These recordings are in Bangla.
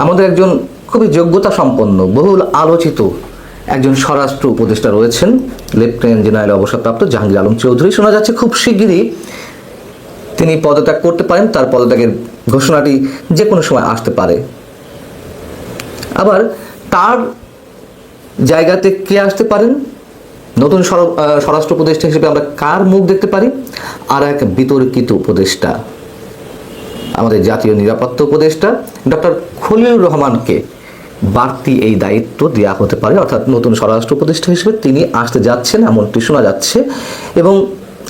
আমাদের একজন খুবই যোগ্যতা সম্পন্ন বহুল আলোচিত একজন স্বরাষ্ট্র উপদেষ্টা রয়েছেন, লেফটেন্যান্ট জেনারেল অবসরপ্রাপ্ত জাহাঙ্গীর আলম চৌধুরী। শোনা যাচ্ছে খুব শিগগিরই তিনি পদত্যাগ করতে পারেন, তার পদত্যাগের ঘোষণাটি যে কোনো সময় আসতে পারে। আবার তার জায়গাতে কে আসতে পারেন? নতুন স্বরাষ্ট্র উপদেষ্টা হিসেবে আমরা কার মুখ দেখতে পারি? আর এক বিতর্কিত উপদেষ্টা, আমাদের জাতীয় নিরাপত্তা উপদেষ্টা ডক্টর খলিলুর রহমানকে বাড়তি এই দায়িত্ব দেওয়া হতে পারে, অর্থাৎ নতুন স্বরাষ্ট্র উপদেষ্টা হিসেবে তিনি আসতে যাচ্ছেন এমনটি শোনা যাচ্ছে। এবং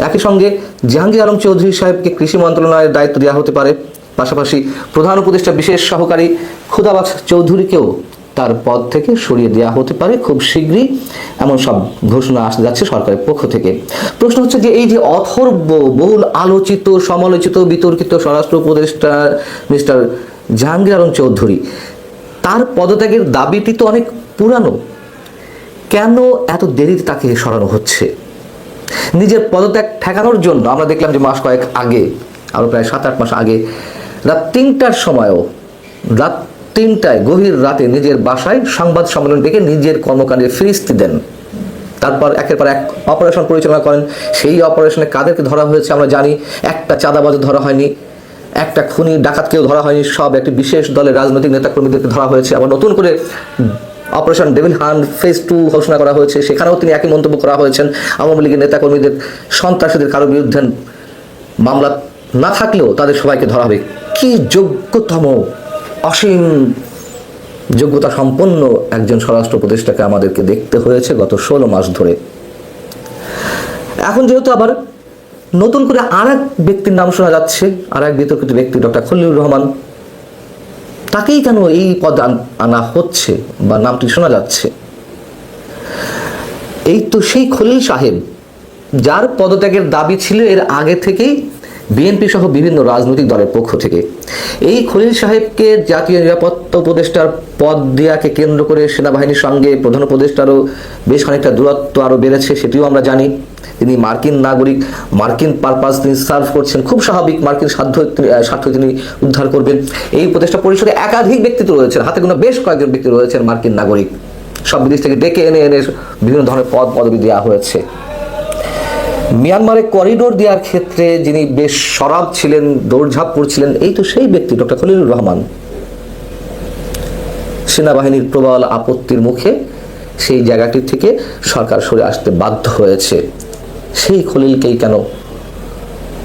একই সঙ্গে জাহাঙ্গীর আলম চৌধুরী সাহেবকে কৃষি মন্ত্রণালয়ের দায়িত্ব দেওয়া হতে পারে। পাশাপাশি প্রধান উপদেষ্টা বিশেষ সহকারী খুদাবাজ চৌধুরীকেও তার পদ থেকে সরিয়ে দেওয়া হতে পারে খুব শীঘ্রই, এমন সব ঘোষণা আসতে যাচ্ছে সরকারের পক্ষ থেকে। প্রশ্ন হচ্ছে যে এই যে অথর্ব বহুল আলোচিত সমালোচিত বিতর্কিত স্বরাষ্ট্র উপদেষ্টা মিস্টার জাহাঙ্গীর আলম চৌধুরী, তার পদত্যাগের দাবিটি তো অনেক পুরানো, কেন এত দেরিতে তাকে সরানো হচ্ছে? নিজের পদত্যাগ ঠেকানোর জন্য আমরা দেখলাম যে মাস কয়েক আগে, আরও প্রায় 7-8 মাস আগে, রাত 3টার সময়ও, রাত 3টায় গভীর রাতে নিজের বাসায় সংবাদ সম্মেলন ডেকে নিজের কর্মকাণ্ডে ফিরিস্তি দেন। তারপর একের পর এক অপারেশন পরিচালনা করেন। সেই অপারেশনে কাদেরকে ধরা হয়েছে আমরা জানি। একটা চাঁদাবাজও ধরা হয়নি, একটা খুনি ডাকাতকেও ধরা হয়নি, সব একটি বিশেষ দলের রাজনৈতিক নেতাকর্মীদেরকে ধরা হয়েছে। আবার নতুন করে অপারেশন ডেভিল হান্ট ফেজ 2 ঘোষণা করা হয়েছে, সেখানেও তিনি একই মন্তব্য করা হয়েছেন। আওয়ামী লীগের নেতাকর্মীদের, সন্ত্রাসীদের কারোর বিরুদ্ধে মামলা না থাকলেও তাদের সবাইকে ধরা হবে। কি যোগ্যতম, অসীম যোগ্যতা সম্পন্ন একজন স্বরাষ্ট্র উপদেষ্টাকে আমাদেরকে দেখতে হয়েছে গত 16 মাস ধরে। এখন যেহেতু আবার নতুন করে আর এক ব্যক্তির নাম শোনা যাচ্ছে, আর এক বিতর্কিত ব্যক্তি ডক্টর খলিলুর রহমান, তাকেই কেন এই পদ আনা হচ্ছে বা নামটি শোনা যাচ্ছে? এই তো সেই খলিল সাহেব, যার পদত্যাগের দাবি ছিল এর আগে থেকেই বিএনপি সহ বিভিন্ন রাজনৈতিক দলের পক্ষ থেকে। এই খলিল সাহেবকে জাতীয় নিরাপত্তা উপদেষ্টার পদ দেওয়াকে কেন্দ্র করে সেনাবাহিনীর সঙ্গে প্রধান উপদেষ্টারও বেশ খানিকটা দূরত্ব আরও বেড়েছে, সেটিও আমরা জানি। তিনি মার্কিন নাগরিক, মার্কিন পারপাস তিনি সার্ভ করছেন, খুব স্বাভাবিক, মার্কিন স্বার্থ তিনি উদ্ধার করবেন। এই উপদেষ্টা পরিষদে একাধিক ব্যক্তিত্ব রয়েছেন, হাতে গোনা বেশ কয়েকজন ব্যক্তি রয়েছেন মার্কিন নাগরিক, সব বিদেশ থেকে ডেকে এনে বিভিন্ন ধরনের পদবি দেওয়া হয়েছে। মিয়ানমারে করিডোর দেওয়ার ক্ষেত্রে যিনি বেশ সরব ছিলেন, দৌড়ঝাঁপ করছিলেন, এই তো সেই ব্যক্তি ডক্টর খলিলুর রহমান। সেনাবাহিনীর প্রবল আপত্তির মুখে সেই জায়গাটি থেকে সরকার সরে আসতে বাধ্য হয়েছে। সেই খলিলকেই কেন,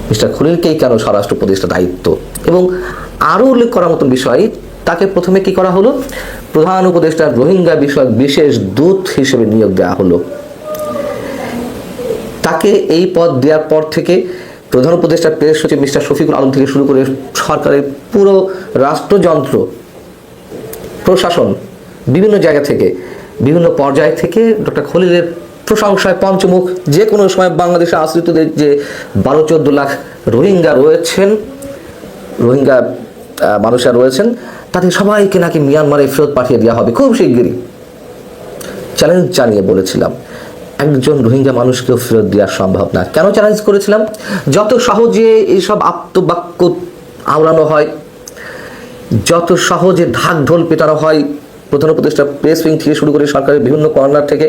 মিস্টার খলিলকেই কেন স্বরাষ্ট্র উপদেষ্টা দায়িত্ব? এবং আরও উল্লেখ করার মতন বিষয়, তাকে প্রথমে কি করা হলো? প্রধান উপদেষ্টার রোহিঙ্গা বিষয়ক বিশেষ দূত হিসেবে নিয়োগ দেওয়া হলো। তাকে এই পদ দেওয়ার পর থেকে প্রধান উপদেষ্টা প্রেস সচিব মিস্টার শফিকুল আলম থেকে শুরু করে সরকারের পুরো রাষ্ট্রযন্ত্র, প্রশাসন, বিভিন্ন জায়গা থেকে, বিভিন্ন পর্যায় থেকে ডক্টর খলিলের প্রশংসায় পঞ্চমুখ। যে কোনো সময় বাংলাদেশে আশ্রিতদের যে 12-14 লাখ রোহিঙ্গা রয়েছেন, রোহিঙ্গা মানুষরা রয়েছেন, তাদের সবাইকে নাকি মিয়ানমারে ফেরত পাঠিয়ে দেওয়া হবে খুব শিগগিরই। চ্যালেঞ্জ জানিয়ে বলেছিলাম, একজন রোহিঙ্গা মানুষকেও ফেরত দেওয়া সম্ভব না। কেন চ্যালেঞ্জ করেছিলাম? যত সহজে এইসব আপ্তবাক্য আওড়ানো হয়, যত সহজে ঢাক ঢোল পেটানো হয় প্রধান উপদেষ্টা প্রেস উইং থেকে শুরু করে সরকারের বিভিন্ন কর্নার থেকে,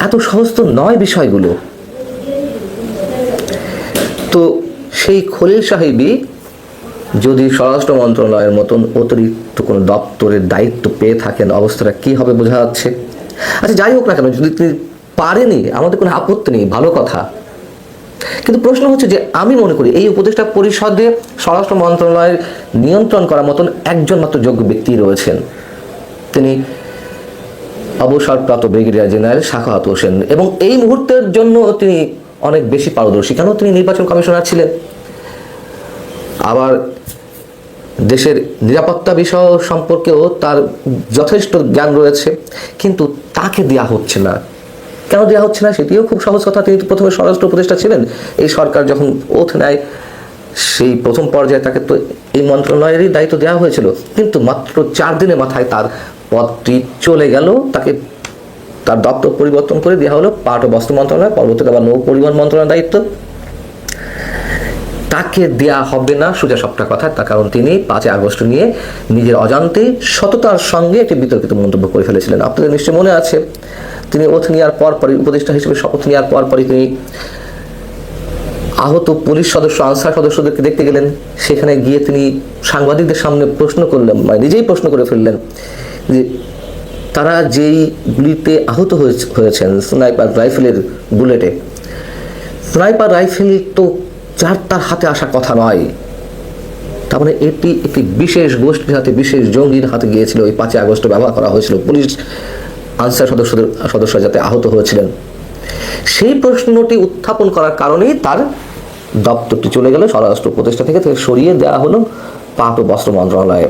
এত সহজ তো নয় বিষয়গুলো। তো সেই খলিল সাহেবই যদি স্বরাষ্ট্র মন্ত্রণালয়ের মতন অতিরিক্ত কোনো দপ্তরের দায়িত্ব পেয়ে থাকেন, অবস্থাটা কি হবে বোঝা যাচ্ছে। আচ্ছা, যাই হোক না কেন, যদি তিনি পারেনি, আমাদের কোনো আপত্তি নেই, ভালো কথা। কিন্তু প্রশ্ন হচ্ছে যে আমি মনে করি এই উপদেষ্টা পরিষদে স্বরাষ্ট্র মন্ত্রণালয়ের নিয়ন্ত্রণ করার মতন একজন মাত্র যোগ্য ব্যক্তি রয়েছেন, তিনি অবসরপ্রাপ্ত ব্রিগেডিয়ার জেনারেল সাখাওয়াত হোসেন। এবং এই মুহূর্তের জন্য তিনি অনেক বেশি পারদর্শী, কেন তিনি নির্বাচন কমিশনার ছিলেন, আবার দেশের নিরাপত্তা বিষয় সম্পর্কেও তার যথেষ্ট জ্ঞান রয়েছে। কিন্তু তাকে দেওয়া হচ্ছে না, কেন দেওয়া হচ্ছে না? সেটিও খুব সহজ কথা। তিনি প্রথমে স্বরাষ্ট্র উপদেষ্টা ছিলেন, এই সরকার যখন ওথ নেয় সেই প্রথম পর্যায়ে তাকে তো এই মন্ত্রণালয়েরই দায়িত্ব দেওয়া হয়েছিল, কিন্তু মাত্র 4 দিনের মাথায় তার পদটি চলে গেল, তাকে তার দপ্তর পরিবর্তন করে দেওয়া হলো পাট ও বস্ত্র মন্ত্রণালয়, পরবর্তীতে আবার নৌ পরিবহন মন্ত্রণালয়ের দায়িত্ব। তাকে দেয়া হবে না সোজা সবটা কথা, তার কারণ তিনি 5 আগস্ট নিয়ে নিজের অজান্তেই সততার সঙ্গে একটি বিতর্কিত মন্তব্য করে ফেলেছিলেন। আপনাদের নিশ্চয়ই মনে আছে, তিনি ওথ নেওয়ার পরপরই, উপদেষ্টা হিসেবে শপথ নেওয়ার পরপরই তিনি আহত পুলিশ সদস্য, আনসার সদস্যদেরকে দেখতে গেলেন। সেখানে গিয়ে তিনি সাংবাদিকদের সামনে প্রশ্ন করলেন, মানে নিজেই প্রশ্ন করে ফেললেন যে তারা যেই গুলিতে আহত হয়েছেন স্নাইপার রাইফেলের বুলেটে, স্নাইপার রাইফেল তো যার তার হাতে আসার কথা নয়। তার মানে এটি একটি বিশেষ গোষ্ঠীর হাতে, বিশেষ জঙ্গির হাতে গিয়েছিল। ওই 5 আগস্ট ব্যবহার করা হয়েছিল পুলিশ আনসার সদস্যরা যাতে আহত হয়েছিলেন। সেই প্রশ্নটি উত্থাপন করার কারণেই তার দপ্তরটি চলে গেল স্বরাষ্ট্র উপদেষ্টা থেকে সরিয়ে দেওয়া হলো পাট ও বস্ত্র মন্ত্রণালয়ে।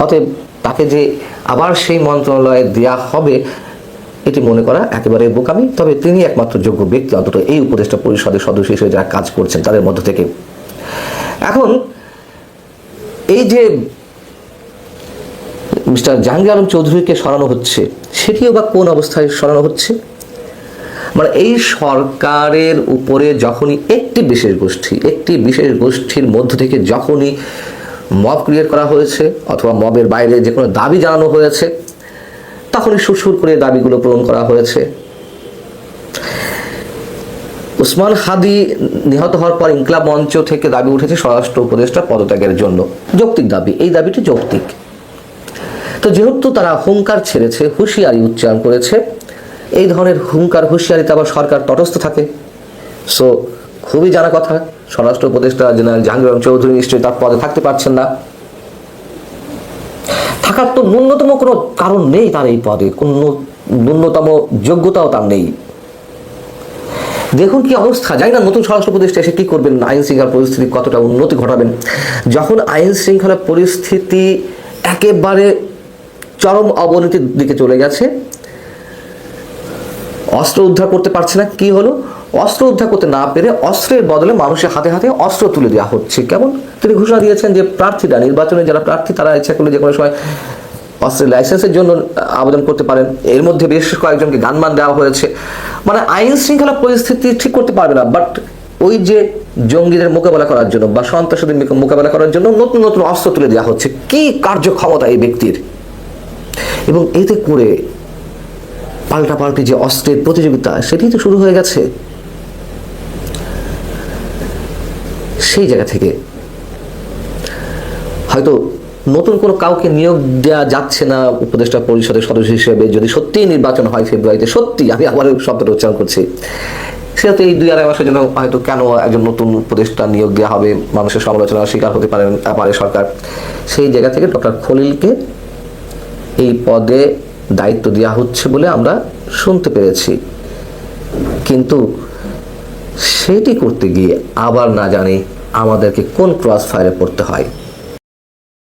অতএব তাকে যে আবার সেই মন্ত্রণালয়ে দেয়া হবে এটি মনে করা একেবারে বোকামি। তবে তিনি একমাত্র যোগ্য ব্যক্তি, অন্তত এই উপদেষ্টা পরিষদের সদস্য হিসেবে যারা কাজ করছেন তাদের মধ্য থেকে। এখন এই যে মিস্টার জাহাঙ্গীর আলম চৌধুরীকে সরানো হচ্ছে, সেটিও বা কোন অবস্থায় সরানো হচ্ছে? মানে এই সরকারের উপরে যখনই একটি বিশেষ গোষ্ঠীর মধ্য থেকে যখনই মব ক্রিয়েট করা হয়েছে অথবা মবের বাইরে যে কোনো দাবি জানানো হয়েছে, তখনই সুর করে দাবিগুলো পূরণ করা হয়েছে। উসমান হাদি নিহত হওয়ার পর ইনকলাব মঞ্চ থেকে দাবি উঠেছে স্বরাষ্ট্র উপদেষ্টা পদত্যাগের জন্য। যৌক্তিক দাবি, এই দাবিটি যৌক্তিক। তো যেহেতু তারা হুঙ্কার ছেড়েছে, হুঁশিয়ারি উচ্চারণ করেছে, এই ধরনের হুঙ্কার হুঁশিয়ারিতে আবার সরকার তটস্থ থাকে। সো খুবই জানা কথা, স্বরাষ্ট্র উপদেষ্টা জেনারেল জাহাঙ্গীর আলম চৌধুরী নিশ্চয়ই তার পদে থাকতে পারছেন না। থাকার তো ন্যূনতম কোনো কারণ নেই তার এই পদে, কোনো ন্যূনতম যোগ্যতাও তার নেই। দেখুন কি অবস্থা, জানি না নতুন স্বরাষ্ট্র উপদেষ্টা এসে কি করবেন, আইন শৃঙ্খলা পরিস্থিতি কতটা উন্নতি ঘটাবেন। যখন আইন শৃঙ্খলা পরিস্থিতি একেবারে চরম অবনতির দিকে চলে গেছে, অস্ত্র উদ্ধার করতে পারছে না, কি হলো? অস্ত্র উদ্ধার করতে না পেরে অস্ত্রের বদলে মানুষের হাতে হাতে অস্ত্র তুলে দেওয়া হচ্ছে। কেমন? তিনি ঘোষণা দিয়েছেন যে প্রার্থীরা, নির্বাচনে যারা প্রার্থী তারা ইচ্ছা করলে যে কোনো সময় অস্ত্রের লাইসেন্সের জন্য আবেদন করতে পারেন। এর মধ্যে বেশ কয়েকজনকে গানমান দেওয়া হয়েছে। মানে আইন শৃঙ্খলা পরিস্থিতি ঠিক করতে পারবে না, বাট ওই যে জঙ্গিদের মোকাবেলা করার জন্য বা সন্ত্রাসীদের মোকাবেলা করার জন্য নতুন নতুন অস্ত্র তুলে দেওয়া হচ্ছে। কি কার্যক্ষমতা এই ব্যক্তির! এবং এতে করে পাল্টাপাল্টি যে অস্ত্রের প্রতিযোগিতা, সেটি তো শুরু হয়ে গেছে। সেই জায়গা থেকে হয়তো নতুন কোনো কাউকে নিয়োগ দেওয়া যাচ্ছে না উপদেষ্টা পরিষদের সদস্য হিসেবে। যদি সত্যিই নির্বাচন হয় ফেব্রুয়ারিতে, সত্যি আমি আবার শব্দটা উচ্চারণ করছি, সেটাতে এই 2-2.5 মাসের জন্য হয়তো কেন একজন নতুন উপদেষ্টা নিয়োগ দেওয়া হবে, মানুষের সমালোচনার শিকার হতে পারে সরকার। সেই জায়গা থেকে ডক্টর খলিলকে এই পদে দায়িত্ব দেওয়া হচ্ছে বলে আমরা শুনতে পেরেছি। কিন্তু সেটি করতে গিয়ে আবার না জানি আমাদেরকে কোন ক্রস ফায়ারে পড়তে হয়।